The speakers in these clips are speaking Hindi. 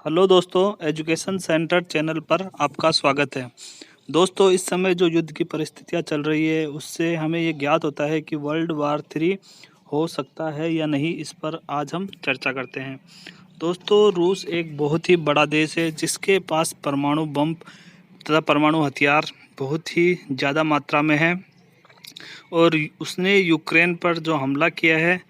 हेलो दोस्तों, एजुकेशन सेंटर चैनल पर आपका स्वागत है। दोस्तों, इस समय जो युद्ध की परिस्थितियां चल रही है उससे हमें ये ज्ञात होता है कि वर्ल्ड वार 3 हो सकता है या नहीं। इस पर आज हम चर्चा करते हैं। दोस्तों, रूस एक बहुत ही बड़ा देश है जिसके पास परमाणु बम तथा परमाणु हथियार बहुत ही ज़्यादा मात्रा में है और उसने यूक्रेन पर जो हमला किया है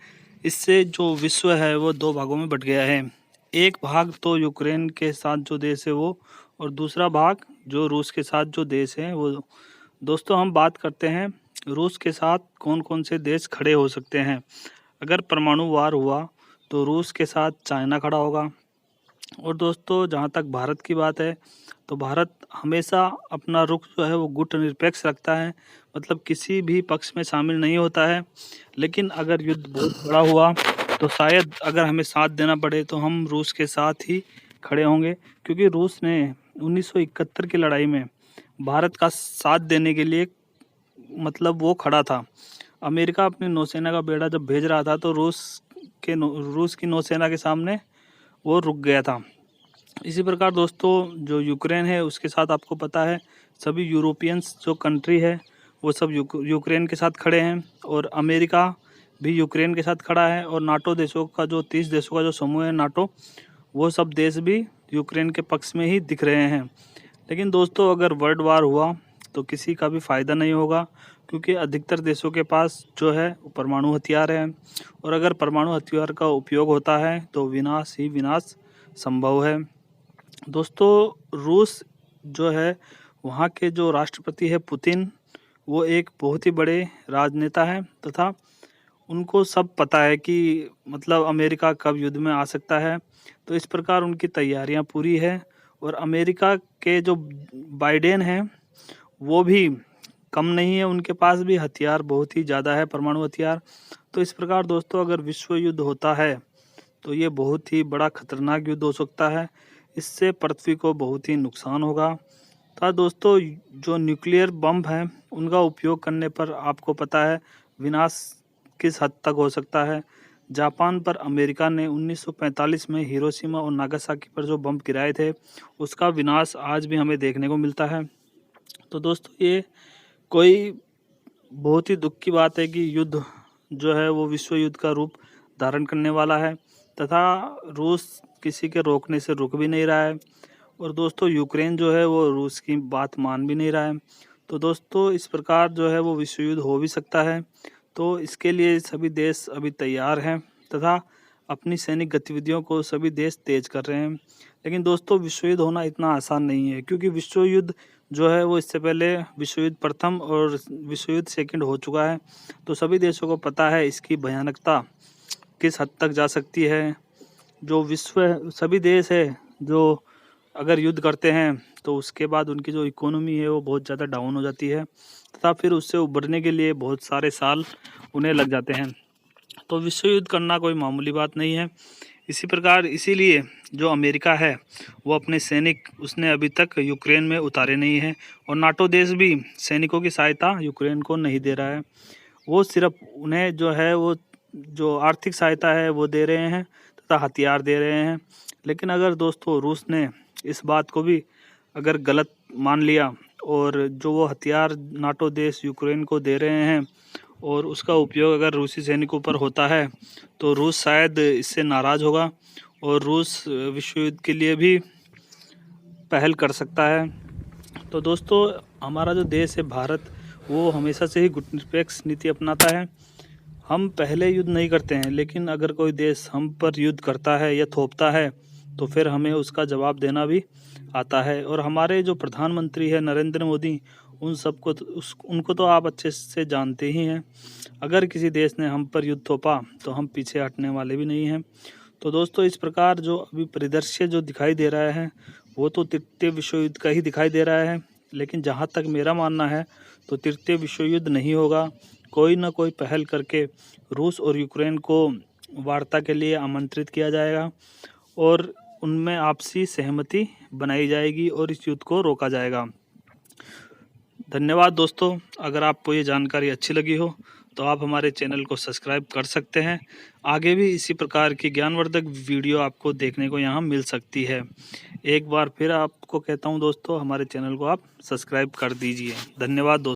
इससे जो विश्व है वो दो भागों में बट गया है। एक भाग तो यूक्रेन के साथ जो देश है वो, और दूसरा भाग जो रूस के साथ जो देश है वो। दोस्तों, हम बात करते हैं रूस के साथ कौन कौन से देश खड़े हो सकते हैं। अगर परमाणु वार हुआ तो रूस के साथ चाइना खड़ा होगा। और दोस्तों, जहाँ तक भारत की बात है तो भारत हमेशा अपना रुख जो है वो गुटनिरपेक्ष रखता है, मतलब किसी भी पक्ष में शामिल नहीं होता है। लेकिन अगर युद्ध बहुत बड़ा हुआ तो शायद अगर हमें साथ देना पड़े तो हम रूस के साथ ही खड़े होंगे, क्योंकि रूस ने 1971 की लड़ाई में भारत का साथ देने के लिए मतलब वो खड़ा था। अमेरिका अपनी नौसेना का बेड़ा जब भेज रहा था तो रूस की नौसेना के सामने वो रुक गया था। इसी प्रकार दोस्तों, जो यूक्रेन है उसके साथ आपको पता है सभी यूरोपियंस जो कंट्री है वो सब यूक्रेन के साथ खड़े हैं, और अमेरिका भी यूक्रेन के साथ खड़ा है, और नाटो देशों का जो 30 देशों का जो समूह है नाटो, वो सब देश भी यूक्रेन के पक्ष में ही दिख रहे हैं। लेकिन दोस्तों, अगर वर्ल्ड वार हुआ तो किसी का भी फ़ायदा नहीं होगा, क्योंकि अधिकतर देशों के पास जो है वो परमाणु हथियार है, और अगर परमाणु हथियार का उपयोग होता है तो विनाश ही विनाश संभव है। दोस्तों, रूस जो है वहाँ के जो राष्ट्रपति है पुतिन, वो एक बहुत ही बड़े राजनेता हैं तथा उनको सब पता है कि मतलब अमेरिका कब युद्ध में आ सकता है। तो इस प्रकार उनकी तैयारियां पूरी है, और अमेरिका के जो बाइडेन हैं वो भी कम नहीं है, उनके पास भी हथियार बहुत ही ज़्यादा है, परमाणु हथियार। तो इस प्रकार दोस्तों, अगर विश्व युद्ध होता है तो ये बहुत ही बड़ा खतरनाक युद्ध हो सकता है। इससे पृथ्वी को बहुत ही नुकसान होगा। तो दोस्तों, जो न्यूक्लियर बम हैं उनका उपयोग करने पर आपको पता है विनाश किस हद तक हो सकता है। जापान पर अमेरिका ने 1945 में हिरोशिमा और नागासाकी पर जो बम गिराए थे उसका विनाश आज भी हमें देखने को मिलता है। तो दोस्तों, ये कोई बहुत ही दुख की बात है कि युद्ध जो है वो विश्व युद्ध का रूप धारण करने वाला है, तथा रूस किसी के रोकने से रुक भी नहीं रहा है, और दोस्तों यूक्रेन जो है वो रूस की बात मान भी नहीं रहा है। तो दोस्तों, इस प्रकार जो है वो विश्व युद्ध हो भी सकता है। तो इसके लिए सभी देश अभी तैयार हैं तथा अपनी सैनिक गतिविधियों को सभी देश तेज कर रहे हैं। लेकिन दोस्तों, विश्व युद्ध होना इतना आसान नहीं है, क्योंकि विश्व युद्ध जो है वो इससे पहले विश्व युद्ध प्रथम और विश्व युद्ध सेकंड हो चुका है। तो सभी देशों को पता है इसकी भयानकता किस हद तक जा सकती है। जो विश्व सभी देश है जो अगर युद्ध करते हैं तो उसके बाद उनकी जो इकोनॉमी है वो बहुत ज़्यादा डाउन हो जाती है, तथा फिर उससे उभरने के लिए बहुत सारे साल उन्हें लग जाते हैं। तो विश्व युद्ध करना कोई मामूली बात नहीं है। इसी प्रकार इसीलिए जो अमेरिका है वो अपने सैनिक उसने अभी तक यूक्रेन में उतारे नहीं हैं, और नाटो देश भी सैनिकों की सहायता यूक्रेन को नहीं दे रहा है। वो सिर्फ उन्हें जो है वो जो आर्थिक सहायता है वो दे रहे हैं तथा हथियार दे रहे हैं। लेकिन अगर दोस्तों रूस ने इस बात को भी अगर गलत मान लिया, और जो वो हथियार नाटो देश यूक्रेन को दे रहे हैं और उसका उपयोग अगर रूसी सैनिकों पर होता है तो रूस शायद इससे नाराज़ होगा, और रूस विश्व युद्ध के लिए भी पहल कर सकता है। तो दोस्तों, हमारा जो देश है भारत, वो हमेशा से ही गुटनिरपेक्ष नीति अपनाता है। हम पहले युद्ध नहीं करते हैं, लेकिन अगर कोई देश हम पर युद्ध करता है या थोपता है तो फिर हमें उसका जवाब देना भी आता है। और हमारे जो प्रधानमंत्री है नरेंद्र मोदी, उनको तो आप अच्छे से जानते ही हैं। अगर किसी देश ने हम पर युद्ध थोपा तो हम पीछे हटने वाले भी नहीं हैं। तो दोस्तों, इस प्रकार जो अभी परिदृश्य जो दिखाई दे रहा है वो तो तृतीय विश्व युद्ध का ही दिखाई दे रहा है। लेकिन जहाँ तक मेरा मानना है तो तृतीय विश्व युद्ध नहीं होगा। कोई ना कोई पहल करके रूस और यूक्रेन को वार्ता के लिए आमंत्रित किया जाएगा, और उनमें आपसी सहमति बनाई जाएगी और इस युद्ध को रोका जाएगा। धन्यवाद दोस्तों। अगर आपको ये जानकारी अच्छी लगी हो तो आप हमारे चैनल को सब्सक्राइब कर सकते हैं। आगे भी इसी प्रकार की ज्ञानवर्धक वीडियो आपको देखने को यहाँ मिल सकती है। एक बार फिर आपको कहता हूँ दोस्तों, हमारे चैनल को आप सब्सक्राइब कर दीजिए। धन्यवाद दोस्तों।